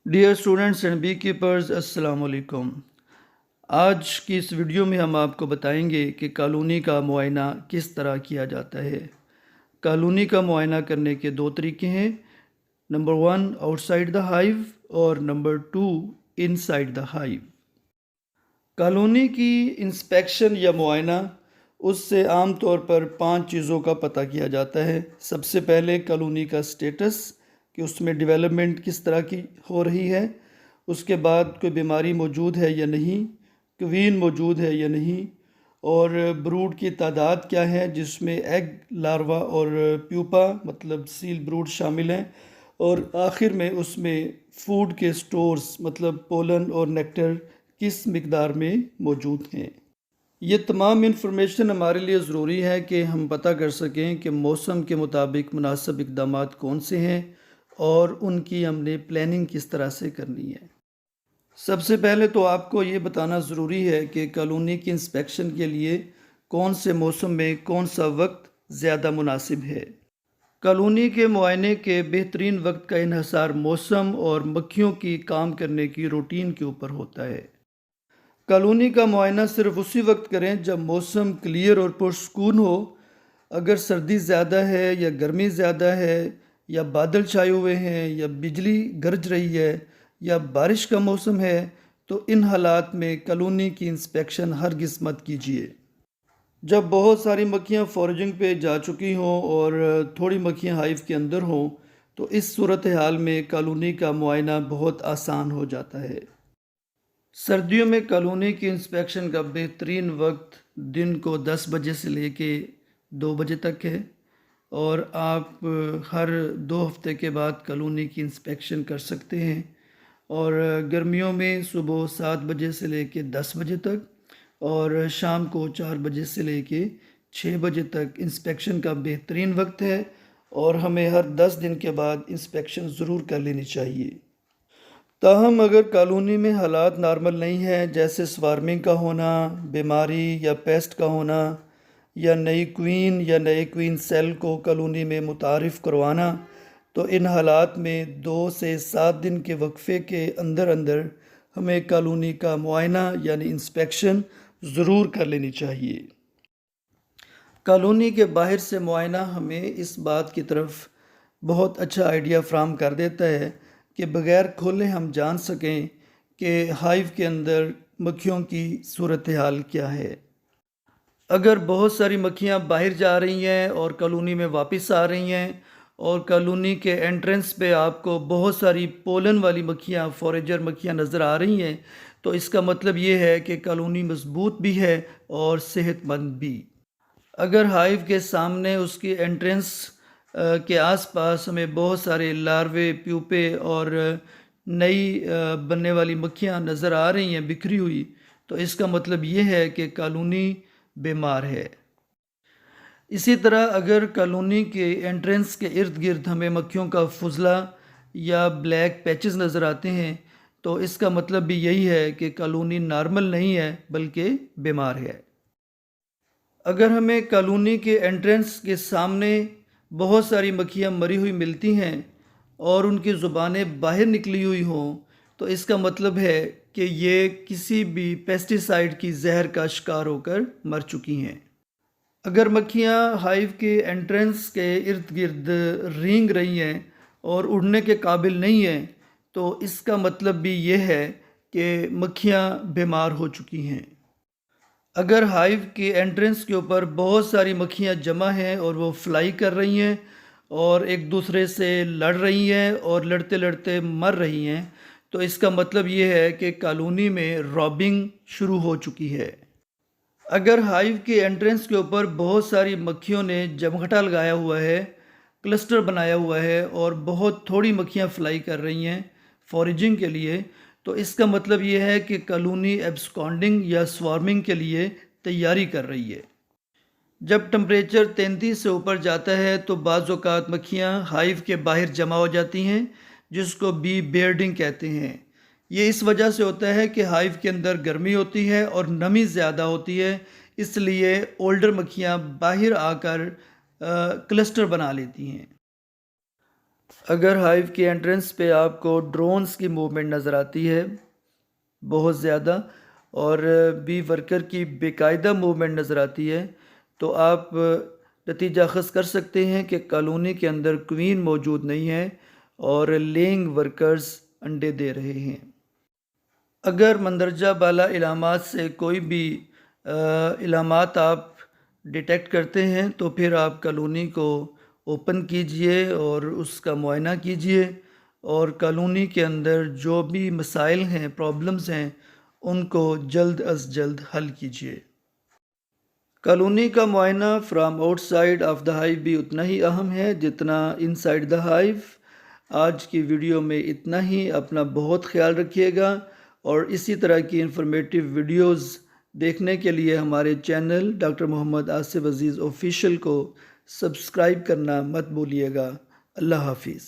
Dear students and beekeepers, السلام علیکم۔ آج کی اس ویڈیو میں ہم آپ کو بتائیں گے کہ کالونی کا معائنہ کس طرح کیا جاتا ہے۔ کالونی کا معائنہ کرنے کے دو طریقے ہیں، number 1 outside the hive اور number 2 inside the hive. Colony کی انسپیکشن یا معائنہ اس سے عام طور پر 5 چیزوں کا پتہ کیا جاتا ہے۔ سب سے پہلے کالونی کا سٹیٹس کہ اس میں ڈیولپمنٹ کس طرح کی ہو رہی ہے، اس کے بعد کوئی بیماری موجود ہے یا نہیں، کوین موجود ہے یا نہیں، اور بروڈ کی تعداد کیا ہے جس میں ایگ، لاروا اور پیوپا مطلب سیل بروڈ شامل ہیں، اور آخر میں اس میں فوڈ کے سٹورز مطلب پولن اور نیکٹر کس مقدار میں موجود ہیں۔ یہ تمام انفارمیشن ہمارے لیے ضروری ہے کہ ہم پتہ کر سکیں کہ موسم کے مطابق مناسب اقدامات کون سے ہیں اور ان کی ہم نے پلاننگ کس طرح سے کرنی ہے۔ سب سے پہلے تو آپ کو یہ بتانا ضروری ہے کہ کالونی کی انسپیکشن کے لیے کون سے موسم میں کون سا وقت زیادہ مناسب ہے۔ کالونی کے معائنے کے بہترین وقت کا انحصار موسم اور مکھیوں کی کام کرنے کی روٹین کے اوپر ہوتا ہے۔ کالونی کا معائنہ صرف اسی وقت کریں جب موسم کلیئر اور پرسکون ہو۔ اگر سردی زیادہ ہے یا گرمی زیادہ ہے یا بادل چھائے ہوئے ہیں یا بجلی گرج رہی ہے یا بارش کا موسم ہے تو ان حالات میں کالونی کی انسپیکشن ہرگز مت کیجیے۔ جب بہت ساری مکھیاں فورجنگ پہ جا چکی ہوں اور تھوڑی مکھیاں ہائیو کے اندر ہوں تو اس صورتحال میں کالونی کا معائنہ بہت آسان ہو جاتا ہے۔ سردیوں میں کالونی کی انسپیکشن کا بہترین وقت دن کو 10 بجے سے لے کے 2 بجے تک ہے، اور آپ ہر 2 ہفتے کے بعد کالونی کی انسپیکشن کر سکتے ہیں، اور گرمیوں میں صبح 7 بجے سے لے کے 10 بجے تک اور شام کو 4 بجے سے لے کے 6 بجے تک انسپیکشن کا بہترین وقت ہے، اور ہمیں ہر 10 دن کے بعد انسپیکشن ضرور کر لینی چاہیے۔ تاہم اگر کالونی میں حالات نارمل نہیں ہیں، جیسے سوارمنگ کا ہونا، بیماری یا پیسٹ کا ہونا، یا نئی کوئین یا نئے کوئین سیل کو کالونی میں متعارف کروانا، تو ان حالات میں 2 سے 7 دن کے وقفے کے اندر اندر ہمیں کالونی کا معائنہ یعنی انسپیکشن ضرور کر لینی چاہیے۔ کالونی کے باہر سے معائنہ ہمیں اس بات کی طرف بہت اچھا آئیڈیا فراہم کر دیتا ہے کہ بغیر کھولے ہم جان سکیں کہ ہائیو کے اندر مکھیوں کی صورتحال کیا ہے۔ اگر بہت ساری مکھیاں باہر جا رہی ہیں اور کالونی میں واپس آ رہی ہیں، اور کالونی کے انٹرنس پہ آپ کو بہت ساری پولن والی مکھیاں، فوریجر مکھیاں نظر آ رہی ہیں، تو اس کا مطلب یہ ہے کہ کالونی مضبوط بھی ہے اور صحت مند بھی۔ اگر ہائیو کے سامنے اس کی انٹرنس کے آس پاس ہمیں بہت سارے لاروے، پیوپے اور نئی بننے والی مکھیاں نظر آ رہی ہیں بکھری ہوئی، تو اس کا مطلب یہ ہے کہ کالونی بیمار ہے۔ اسی طرح اگر کالونی کے انٹرنس کے ارد گرد ہمیں مکھیوں کا فضلہ یا بلیک پیچز نظر آتے ہیں تو اس کا مطلب بھی یہی ہے کہ کالونی نارمل نہیں ہے بلکہ بیمار ہے۔ اگر ہمیں کالونی کے انٹرنس کے سامنے بہت ساری مکھیاں مری ہوئی ملتی ہیں اور ان کی زبانیں باہر نکلی ہوئی ہوں تو اس کا مطلب ہے کہ یہ کسی بھی پیسٹی سائیڈ کی زہر کا شکار ہو کر مر چکی ہیں۔ اگر مکھیاں ہائیو کے انٹرنس کے ارد گرد رینگ رہی ہیں اور اڑنے کے قابل نہیں ہیں تو اس کا مطلب بھی یہ ہے کہ مکھیاں بیمار ہو چکی ہیں۔ اگر ہائیو کی انٹرنس کے اوپر بہت ساری مکھیاں جمع ہیں اور وہ فلائی کر رہی ہیں اور ایک دوسرے سے لڑ رہی ہیں اور لڑتے لڑتے مر رہی ہیں تو اس کا مطلب یہ ہے کہ کالونی میں رابنگ شروع ہو چکی ہے۔ اگر ہائیو کے انٹرنس کے اوپر بہت ساری مکھیوں نے جمگھٹا لگایا ہوا ہے، کلسٹر بنایا ہوا ہے اور بہت تھوڑی مکھیاں فلائی کر رہی ہیں فوریجنگ کے لیے، تو اس کا مطلب یہ ہے کہ کالونی ایبسکانڈنگ یا سوارمنگ کے لیے تیاری کر رہی ہے۔ جب ٹمپریچر 33 سے اوپر جاتا ہے تو بعض اوقات مکھیاں ہائیو کے باہر جمع ہو جاتی ہیں، جس کو بی بیئرڈنگ کہتے ہیں۔ یہ اس وجہ سے ہوتا ہے کہ ہائیو کے اندر گرمی ہوتی ہے اور نمی زیادہ ہوتی ہے، اس لیے اولڈر مکھیاں باہر آ کر کلسٹر بنا لیتی ہیں۔ اگر ہائیو کی انٹرنس پہ آپ کو ڈرونز کی موومنٹ نظر آتی ہے بہت زیادہ، اور بی ورکر کی باقاعدہ موومنٹ نظر آتی ہے، تو آپ نتیجہ اخذ کر سکتے ہیں کہ کالونی کے اندر کوئین موجود نہیں ہے اور لینگ ورکرز انڈے دے رہے ہیں۔ اگر مندرجہ بالا علامات سے کوئی بھی علامات آپ ڈیٹیکٹ کرتے ہیں تو پھر آپ کالونی کو اوپن کیجئے اور اس کا معائنہ کیجئے، اور کالونی کے اندر جو بھی مسائل ہیں، پرابلمز ہیں، ان کو جلد از جلد حل کیجئے۔ کالونی کا معائنہ from out side of the hive بھی اتنا ہی اہم ہے جتنا ان سائڈ دا ہائیو۔ آج کی ویڈیو میں اتنا ہی، اپنا بہت خیال رکھیے گا، اور اسی طرح کی انفارمیٹیو ویڈیوز دیکھنے کے لیے ہمارے چینل ڈاکٹر محمد آصف عزیز آفیشیل کو سبسکرائب کرنا مت بھولیے گا۔ اللہ حافظ۔